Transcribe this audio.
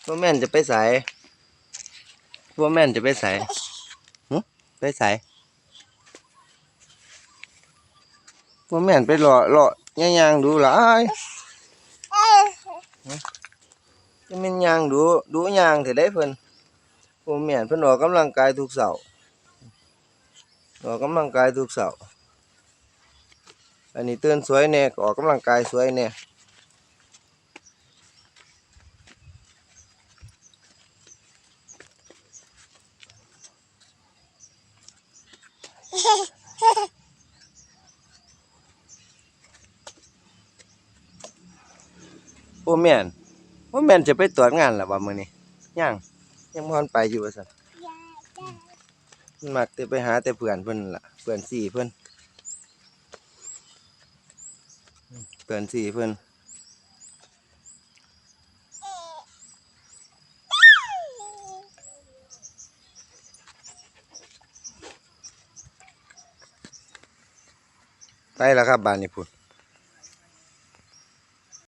พ่อแม่นจะไปใส่พ่อแม่นจะไปใส่ไปใส่พ่อแม่นไปเลาะย่างดูหลายจะเป็นย่างดูย่างเถอะได้เพิ่นพ่อแม่นเพิ่นออกกำลังกายทุกเสาร์ออกกำลังกายทุกเสาร์อันนี้ตื่นสวยแน่ก็ออกกำลังกายสวยแน่พ่อแม่นจะไปตรวจงานแล้วบ่มื้อนี้ยังบ่ทันไปอยู่ว่าซั่นมันมักแต่ไปหาแต่เพื่อนเพิ่นล่ะเพื่อนสี่เพิ่นไปแล้วครับบ้านนี้พุ่น